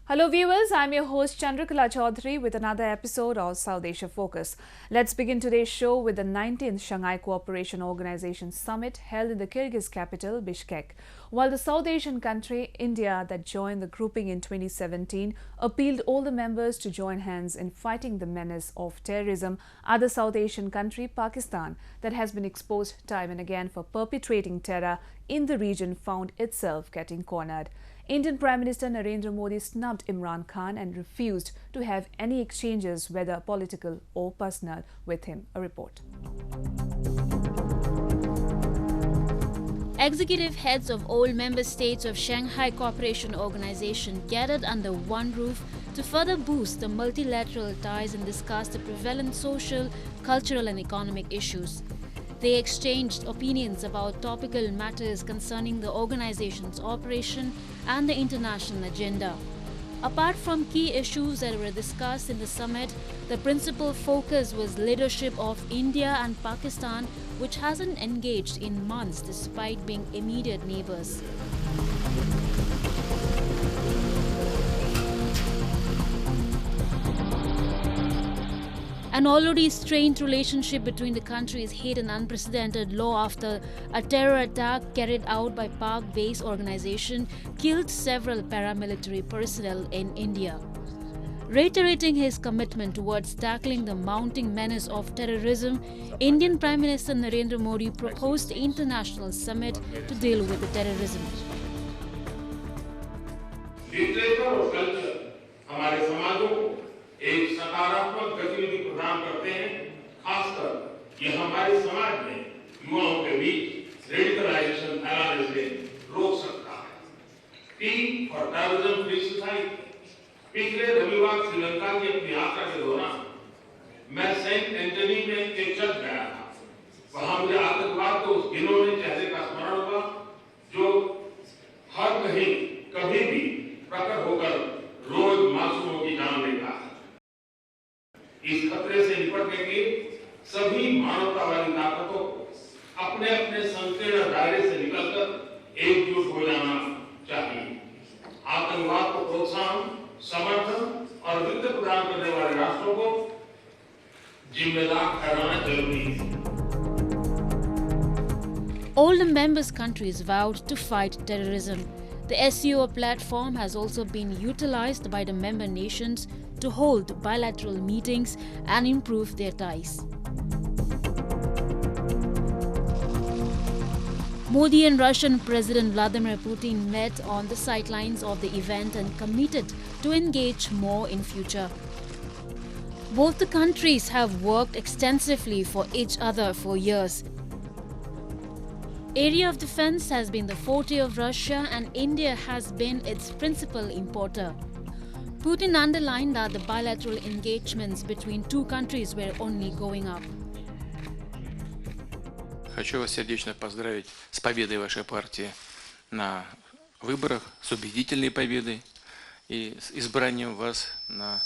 Hello viewers, I'm your host Chandrakala Chaudhary with another episode of South Asia Focus. Let's begin today's show with the 19th Shanghai Cooperation Organization Summit held in the Kyrgyz capital, Bishkek. While the South Asian country, India, that joined the grouping in 2017, appealed all the members to join hands in fighting the menace of terrorism, other South Asian country, Pakistan, that has been exposed time and again for perpetrating terror in the region, found itself getting cornered. Indian Prime Minister Narendra Modi snubbed Imran Khan and refused to have any exchanges, whether political or personal, with him. A report. Executive heads of all member states of Shanghai Cooperation Organization gathered under one roof to further boost the multilateral ties and discuss the prevalent social, cultural and economic issues. They exchanged opinions about topical matters concerning the organization's operation and the international agenda. Apart from key issues that were discussed in the summit, the principal focus was leadership of India and Pakistan, which hasn't engaged in months despite being immediate neighbors. An already strained relationship between the countries hit an unprecedented low after a terror attack carried out by Pak-based organization killed several paramilitary personnel in India. Reiterating his commitment towards tackling the mounting menace of terrorism, Indian Prime Minister Narendra Modi proposed an international summit to deal with the terrorism. Literature और culture हमारे समाजों को एक सकारात्मक गतिविधि प्रदान करते हैं, खासकर ये हमारे समाज में युवाओं के बीच रेडिकलाइजेशन फैलाने से रोक सकता है। T for terrorism free society. पिछले रविवार श्रीलंका की अपनी यात्रा के दौरान मैं सेंट एंटनी में एक चर्च गया था। वहां मुझे आतंकवाद के उस घिनौने चेहरे का स्मरण हुआ जो हर कहीं कभी भी प्रकट होकर रोज मासूमों की जान लेता है। इस खतरे से निपटने के लिए सभी मानवतावादी ताकतों को अपने अपने संकीर्ण दायरे से निकलकर एकजुट हो जाना चाहिए। आतंकवाद को प्रोत्साहन, समर्थन और वित्त प्रदान करने वाले राष्ट्रों को जिम्मेदार ठहराना जरूरी है। All the members countries vowed to fight terrorism. The SCO platform has also been utilized by the member nations to hold bilateral meetings and improve their ties. Modi and Russian President Vladimir Putin met on the sidelines of the event and committed to engage more in future. Both the countries have worked extensively for each other for years. Area of defense has been the forte of Russia and India has been its principal importer. Putin underlined that the bilateral engagements between two countries were only going up. Хочу вас сердечно поздравить с победой вашей партии на выборах, с убедительной победой и с избранием вас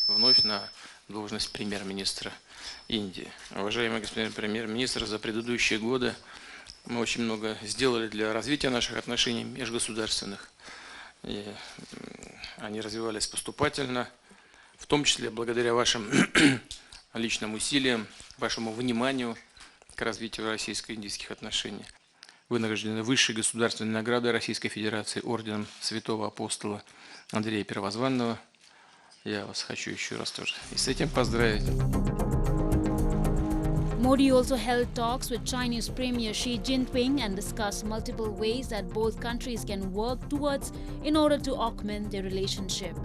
вновь на должность премьер-министра Индии. Уважаемый господин премьер-министр, за предыдущие годы мы очень много сделали для развития наших отношений межгосударственных. И они развивались поступательно, в том числе благодаря вашим личным усилиям, вашему вниманию к развитию российско-индийских отношений. Вы награждены высшей государственной наградой Российской Федерации орденом Святого Апостола Андрея Первозванного. Я вас хочу еще раз тоже и с этим поздравить. Modi also held talks with Chinese Premier Xi Jinping and discussed multiple ways that both countries can work towards in order to augment their relationship.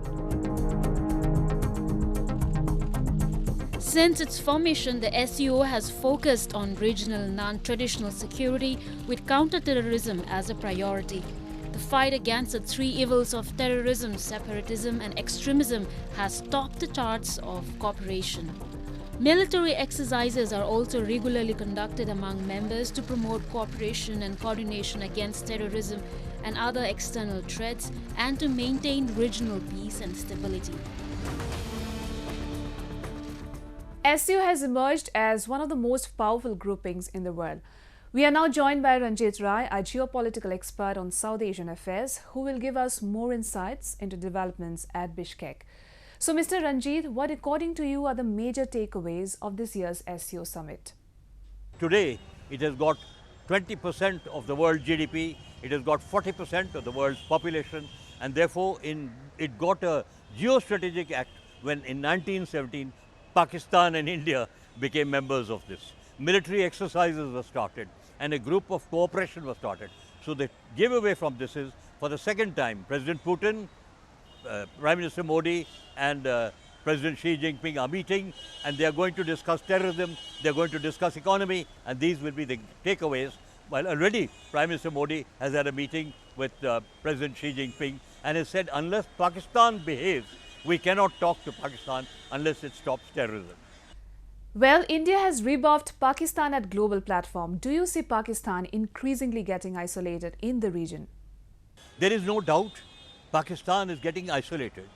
Since its formation, the SCO has focused on regional non-traditional security with counter-terrorism as a priority. The fight against the three evils of terrorism, separatism and extremism has topped the charts of cooperation. Military exercises are also regularly conducted among members to promote cooperation and coordination against terrorism and other external threats and to maintain regional peace and stability. SCO has emerged as one of the most powerful groupings in the world. We are now joined by Ranjit Rai, a geopolitical expert on South Asian affairs, who will give us more insights into developments at Bishkek. So, Mr. Ranjit, what according to you are the major takeaways of this year's SCO summit? Today, it has got 20% of the world GDP, it has got 40% of the world's population, and therefore it got a geostrategic act when in 1917, Pakistan and India became members of this. Military exercises were started and a group of cooperation was started. So the giveaway from this is, for the second time, President Putin, Prime Minister Modi and President Xi Jinping are meeting, and they are going to discuss terrorism, they are going to discuss economy, and these will be the takeaways. Well, already Prime Minister Modi has had a meeting with President Xi Jinping and has said, unless Pakistan behaves, we cannot talk to Pakistan unless it stops terrorism. Well, India has rebuffed Pakistan at global platform. Do you see Pakistan increasingly getting isolated in the region? There is no doubt Pakistan is getting isolated.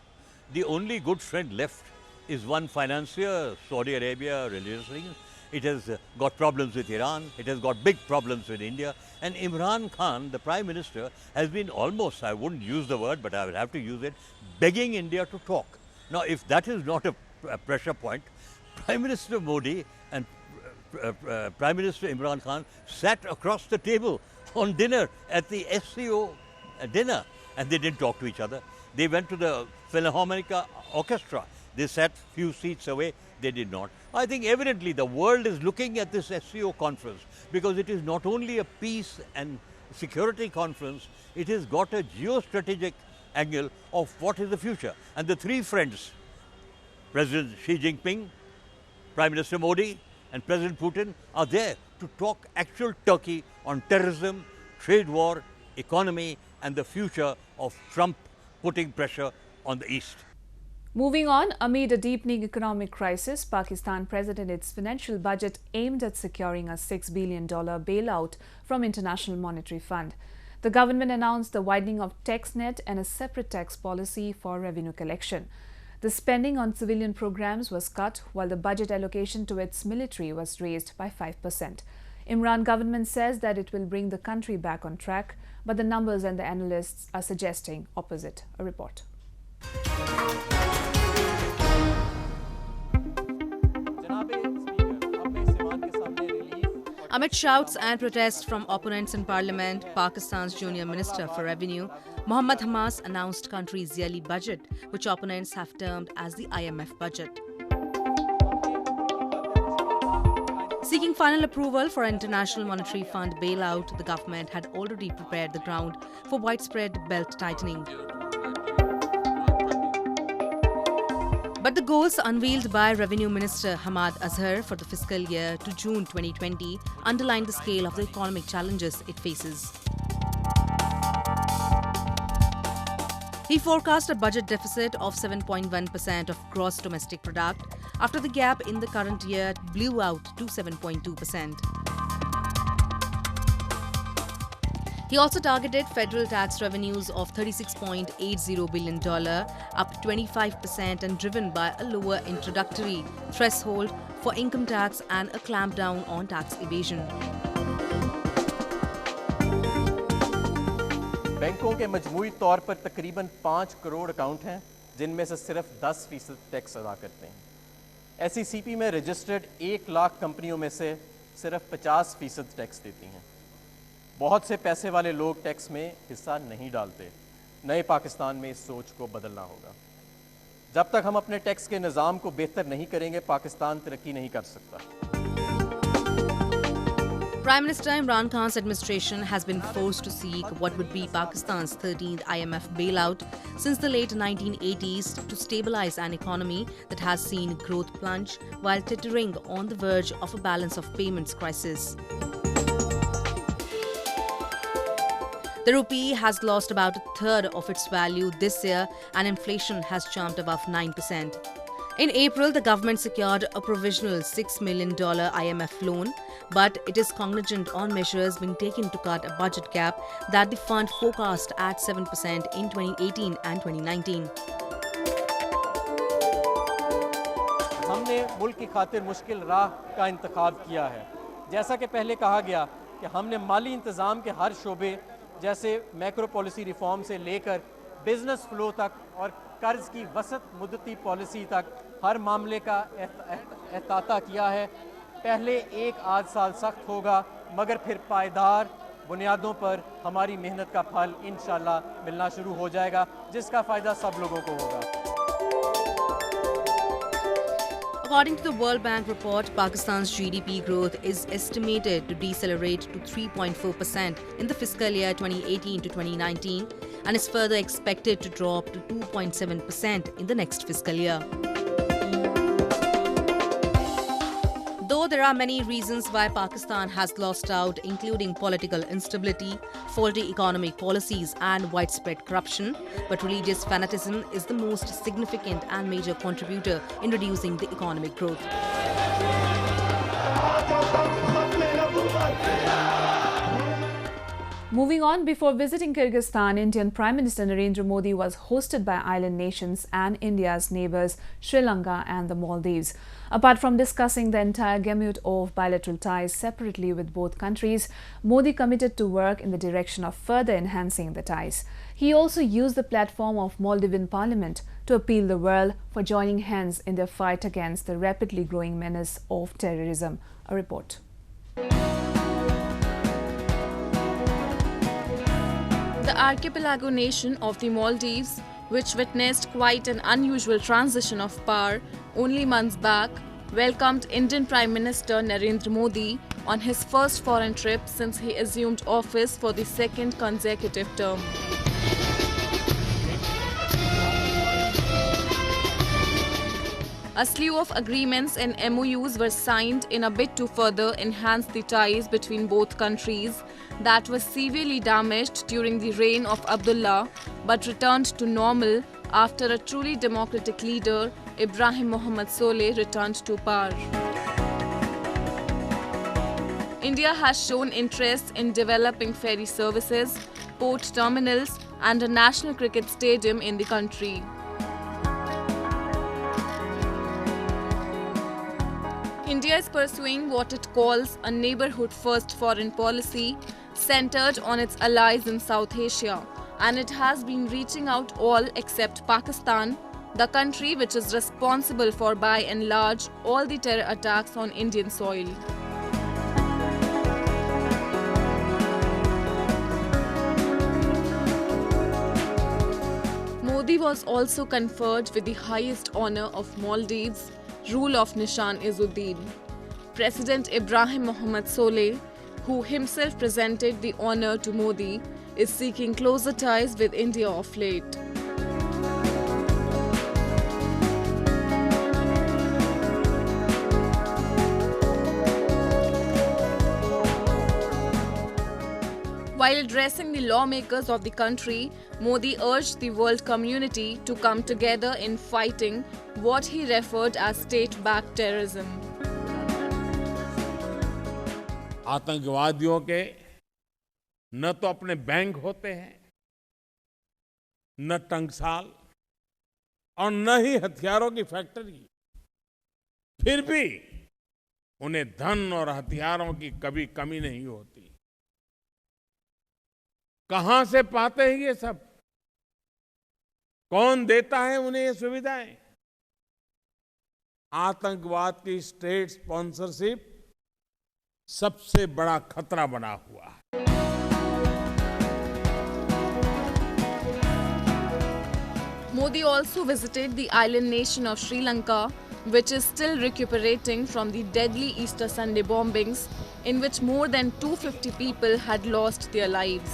The only good friend left is one financier, Saudi Arabia, religiously. It has got problems with Iran, it has got big problems with India, and Imran Khan, the Prime Minister, has been almost, I wouldn't use the word, but I will have to use it, begging India to talk. Now, if that is not a pressure point, Prime Minister Modi and Prime Minister Imran Khan sat across the table on dinner at the SCO dinner, and they didn't talk to each other. They went to the Philharmonic Orchestra. They sat few seats away. They did not. I think evidently the world is looking at this SCO conference because it is not only a peace and security conference, it has got a geostrategic angle of what is the future. And the three friends, President Xi Jinping, Prime Minister Modi and President Putin, are there to talk actual Turkey on terrorism, trade war, economy and the future of Trump putting pressure on the East. Moving on, amid a deepening economic crisis, Pakistan presented its financial budget aimed at securing a $6 billion bailout from International Monetary Fund. The government announced the widening of tax net and a separate tax policy for revenue collection. The spending on civilian programs was cut, while the budget allocation to its military was raised by 5%. Imran government says that it will bring the country back on track, but the numbers and the analysts are suggesting opposite. A report. Amid shouts and protests from opponents in parliament, Pakistan's junior minister for revenue, Mohammad Hamas, announced country's yearly budget, which opponents have termed as the IMF budget. Seeking final approval for International Monetary Fund bailout, the government had already prepared the ground for widespread belt tightening. But the goals unveiled by Revenue Minister Hamad Azhar for the fiscal year to June 2020 underline the scale of the economic challenges it faces. He forecast a budget deficit of 7.1% of gross domestic product after the gap in the current year blew out to 7.2%. He also targeted federal tax revenues of $36.80 billion, up 25% and driven by a lower introductory threshold for income tax and a clampdown on tax evasion. बैंकों के मजमूई तौर पर तकरीबन 5 crore account हैं जिनमें से सिर्फ 10% tax अदा करते हैं। SECP में रजिस्टर्ड 1 लाख कंपनियों में से सिर्फ 50% टैक्स देती हैं। बहुत से पैसे वाले लोग टैक्स में हिस्सा नहीं डालते। नए पाकिस्तान में इस सोच को बदलना होगा। जब तक हम अपने टैक्स के निज़ाम को बेहतर नहीं करेंगे, पाकिस्तान तरक्की नहीं कर सकता। Prime Minister Imran Khan's administration has been forced to seek what would be Pakistan's 13th IMF bailout since the late 1980s to stabilize an economy that has seen growth plunge while teetering on the verge of a balance of payments crisis. The rupee has lost about a third of its value this year and inflation has jumped above 9%. In April, the government secured a provisional $6 million IMF loan, but it is cognizant on measures being taken to cut a budget gap that the fund forecast at 7% in 2018 and 2019. हमने मुल्क की खातिर मुश्किल राह का इंतखाब किया है। जैसा कि पहले कहा गया कि हमने माली इंतज़ाम के हर शोबे जैसे मैक्रो पॉलिसी रिफॉर्म से लेकर बिजनेस फ्लो तक और कर्ज की वसत मुद्दती पॉलिसी तक हर मामले का एहताता किया है। पहले 1 साल सख्त होगा, मगर फिर पायदार बुनियादों पर हमारी मेहनत का फल इंशाल्लाह मिलना शुरू हो जाएगा, जिसका फ़ायदा सब लोगों को होगा। According to the World Bank report, Pakistan's GDP growth is estimated to decelerate to 3.4% in the fiscal year 2018 to 2019 and is further expected to drop to 2.7% in the next fiscal year. Though there are many reasons why Pakistan has lost out, including political instability, faulty economic policies and widespread corruption, but religious fanaticism is the most significant and major contributor in reducing the economic growth. Moving on, before visiting Kyrgyzstan, Indian Prime Minister Narendra Modi was hosted by island nations and India's neighbours Sri Lanka and the Maldives. Apart from discussing the entire gamut of bilateral ties separately with both countries, Modi committed to work in the direction of further enhancing the ties. He also used the platform of Maldivian Parliament to appeal the world for joining hands in their fight against the rapidly growing menace of terrorism. A report. The archipelago nation of the Maldives, which witnessed quite an unusual transition of power only months back, welcomed Indian Prime Minister Narendra Modi on his first foreign trip since he assumed office for the second consecutive term. A slew of agreements and MOUs were signed in a bid to further enhance the ties between both countries that was severely damaged during the reign of Abdullah but returned to normal after a truly democratic leader, Ibrahim Mohammad Soleh, returned to power. India has shown interest in developing ferry services, port terminals and a national cricket stadium in the country. India is pursuing what it calls a neighbourhood-first foreign policy centred on its allies in South Asia, and it has been reaching out all except Pakistan, the country which is responsible for by and large all the terror attacks on Indian soil. Modi was also conferred with the highest honour of Maldives, rule of Nishan-Izzuddin. President Ibrahim Mohammad Soleh, who himself presented the honour to Modi, is seeking closer ties with India of late. While addressing the lawmakers of the country, Modi urged the world community to come together in fighting what he referred as state-backed terrorism. आतंकवादियों के न तो अपने bank होते हैं, न टंकसाल और न ही हथियारों की फैक्ट्री, फिर भी उन्हें धन और हथियारों की कभी कमी नहीं होती। कहां से पाते हैं ये सब? कौन देता है उन्हें ये सुविधाएं? आतंकवाद की स्टेट स्पॉन्सरशिप सबसे बड़ा खतरा बना हुआ है। Modi also visited the island nation of Sri Lanka, which is still recuperating from the deadly Easter Sunday bombings, in which more than 250 people had lost their lives.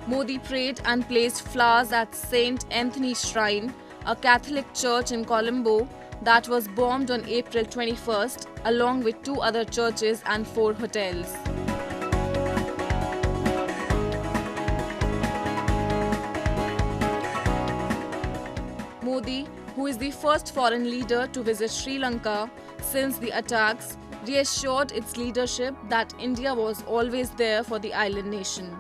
Modi prayed and placed flowers at St. Anthony's Shrine, a Catholic church in Colombo that was bombed on April 21st, along with 2 other churches and 4 hotels. Modi, who is the first foreign leader to visit Sri Lanka since the attacks, reassured its leadership that India was always there for the island nation.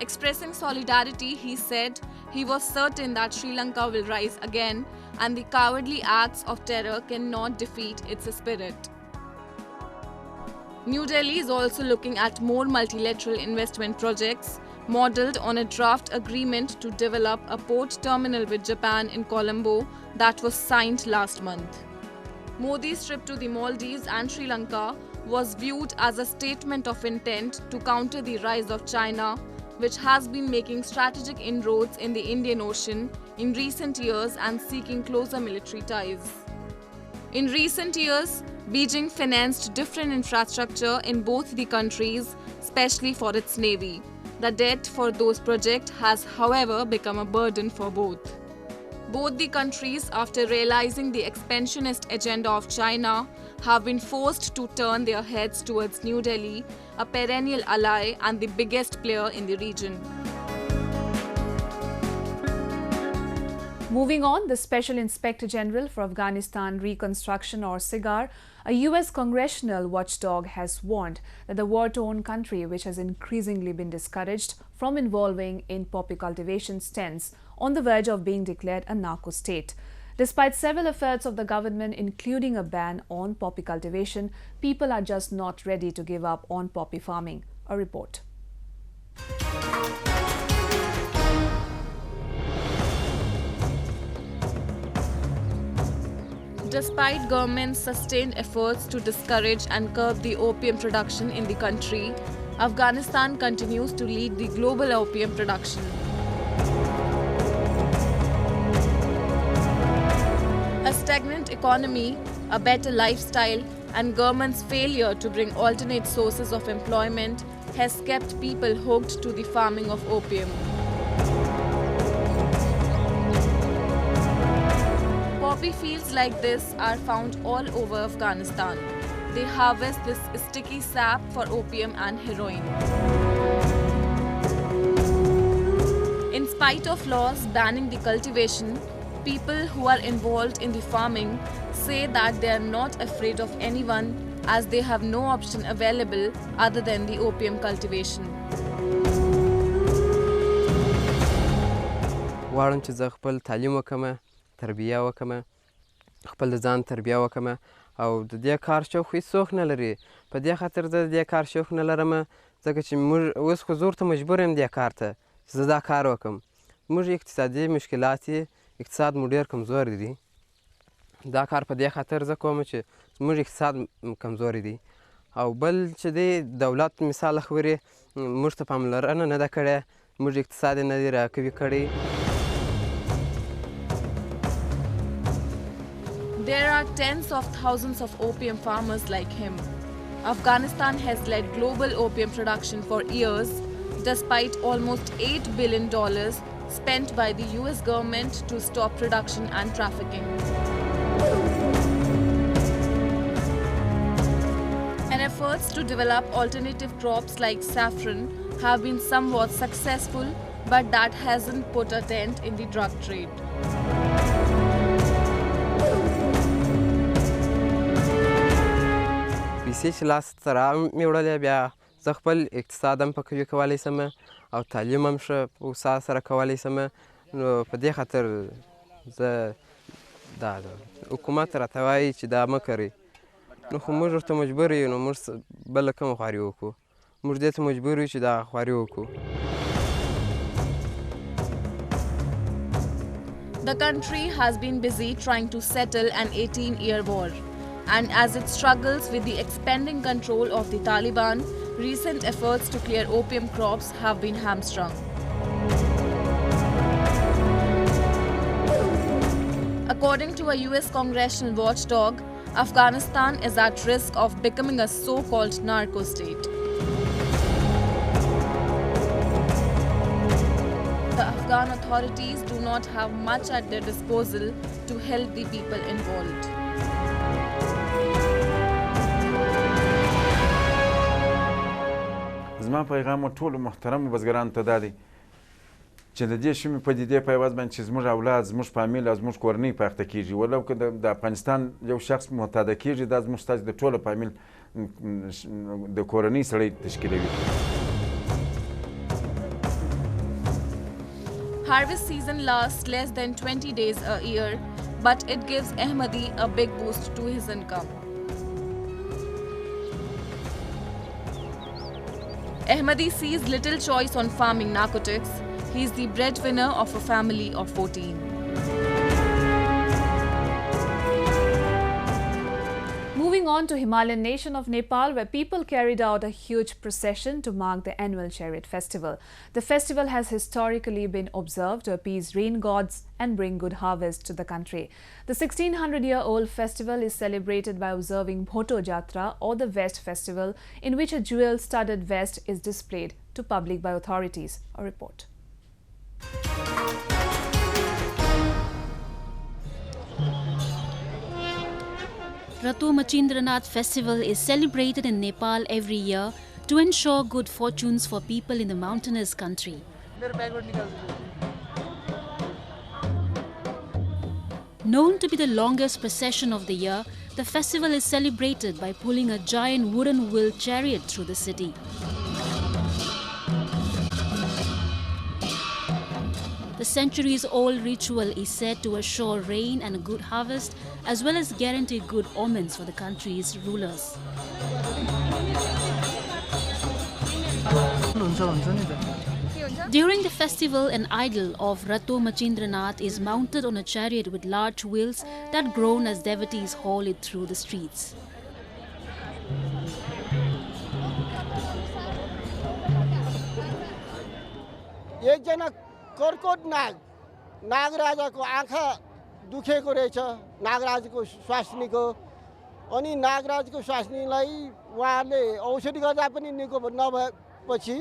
Expressing solidarity, he said, he was certain that Sri Lanka will rise again and the cowardly acts of terror cannot defeat its spirit. New Delhi is also looking at more multilateral investment projects modelled on a draft agreement to develop a port terminal with Japan in Colombo that was signed last month. Modi's trip to the Maldives and Sri Lanka was viewed as a statement of intent to counter the rise of China, which has been making strategic inroads in the Indian Ocean in recent years and seeking closer military ties. In recent years, Beijing financed different infrastructure in both the countries, especially for its navy. The debt for those projects has, however, become a burden for both. Both the countries, after realizing the expansionist agenda of China, have been forced to turn their heads towards New Delhi, a perennial ally and the biggest player in the region. Moving on, the Special Inspector General for Afghanistan Reconstruction, or SIGAR, a US congressional watchdog, has warned that the war-torn country, which has increasingly been discouraged from involving in poppy cultivation, stands on the verge of being declared a narco state. Despite several efforts of the government, including a ban on poppy cultivation, people are just not ready to give up on poppy farming. A report. Despite government's sustained efforts to discourage and curb the opium production in the country, Afghanistan continues to lead the global opium production. A stagnant economy, a better lifestyle, and government's failure to bring alternate sources of employment has kept people hooked to the farming of opium. Poppy fields like this are found all over Afghanistan. They harvest this sticky sap for opium and heroin. In spite of laws banning the cultivation, people who are involved in the farming say that they are not afraid of anyone as they have no option available other than the opium cultivation. غواړم چې زه خپل تعلیم وکړم، تربیه وکړم، خپل د ځان تربیه وکړم او د دې کار شوق هېڅوک نه لري. په دې خاطر زه د دې کار شوق نه لرم ځکه چې موږ اوس خو زور ته مجبور یم دې کار ته چې زه دا کار وکړم. موږ اقتصادي مشکلات یې اقتصاد مو ډېر کمزوری دی. دا کار په دې خاطر زه کوم چې زموږ اقتصاد کمزوری دی او بل چې دی دولت مثال خبرې موږ ته پاملرنه نه ده کړې، موږ اقتصاد یې نه دی راقوي کړی. There are tens of thousands of opium farmers like him. Afghanistan has led global opium production for years, despite almost $8 billion spent by the US government to stop production and trafficking. And efforts to develop alternative crops like saffron have been somewhat successful, but that hasn't put a dent in the drug trade. پیسې چې لاس ته مې وړلې بیا زه خپل اقتصاد هم په قوي کولی شم او تعلیم هم ښه په وسعت سره کولی شم. نو په دې خاطر زه دا حکومت راته وایي چې دا مه کوئ. نو خو موږ ورته مجبور یو، نو موږ بله کومه خواري وکړو؟ موږ دې ته مجبور یو چې دا خواري وکړو. The country has been busy trying to settle an 18-year war. And as it struggles with the expanding control of the Taliban, recent efforts to clear opium crops have been hamstrung. According to a US Congressional watchdog, Afghanistan is at risk of becoming a so-called narco state. The Afghan authorities do not have much at their disposal to help the people involved. زما پیغام ټولو محترمو بزګرانو ته دا دی چې د دې شومې پدیدې په عوض باندې چې زموږ اولاد، زموږ فامیل او زموږ کورنۍ پاخته کېږي، ولو که د افغانستان یو شخص معتاده کېږي، دا زموږ ستاسې د ټولو فامیل د کورنۍ سړی تشکیلوي. Harvest season lasts less than 20 days a year, but it gives Ahmadi a big boost to his income. Ahmadi sees little choice on farming narcotics. He is the breadwinner of a family of 14. Moving on to Himalayan Nation of Nepal, where people carried out a huge procession to mark the annual Chariot festival. The festival has historically been observed to appease rain gods and bring good harvest to the country. The 1600-year-old festival is celebrated by observing Bhoto Jatra, or the Vest Festival, in which a jewel-studded vest is displayed to public by authorities. A report. Rato Machindranath festival is celebrated in Nepal every year to ensure good fortunes for people in the mountainous country. Known to be the longest procession of the year, the festival is celebrated by pulling a giant wooden-wheeled chariot through the city. The centuries-old ritual is said to assure rain and a good harvest, as well as guarantee good omens for the country's rulers. During the festival, an idol of Rato Machindranath is mounted on a chariot with large wheels that groan as devotees haul it through the streets. Karkot नागराजाको आँखा दुखेको रहेछ नागराजको स्वास्नीको अनि नागराजको स्वास्नीलाई उहाँले औषधि गर्दा पनि निको नभएपछि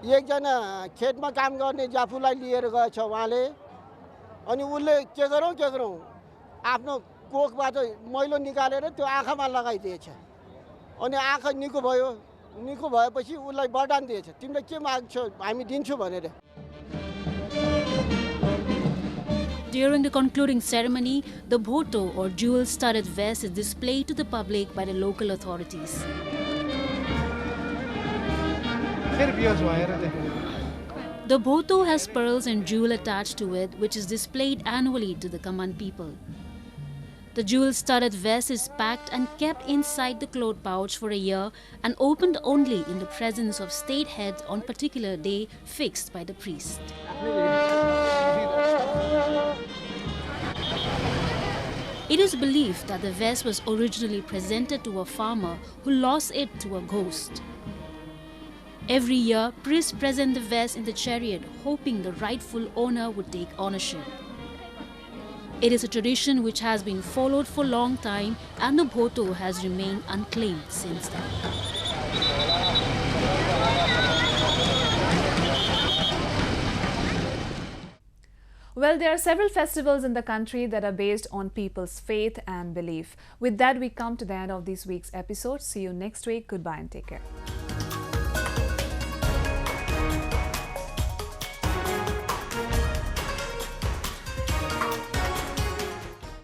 एकजना खेतमा काम गर्ने जाफुलाई लिएर गएछ उहाँले अनि उले के गरौँ आफ्नो कोखबाट मैलो निकालेर त्यो आँखामा लगाइदिएछ अनि आँखा निको भयो निको भएपछि उलाई वरदान दिएछ तिमीले के माग्छौ हामी दिन्छौ भनेर. During the concluding ceremony, the bhoto or jewel-studded vest is displayed to the public by the local authorities. The bhoto has pearls and jewel attached to it, which is displayed annually to the common people. The jewel-studded vest is packed and kept inside the cloth pouch for a year and opened only in the presence of state heads on particular day fixed by the priest. It is believed that the vest was originally presented to a farmer who lost it to a ghost. Every year, priests present the vest in the chariot, hoping the rightful owner would take ownership. It is a tradition which has been followed for a long time, and the bhoto has remained unclaimed since then. Well, there are several festivals in the country that are based on people's faith and belief. With that, we come to the end of this week's episode. See you next week. Goodbye and take care.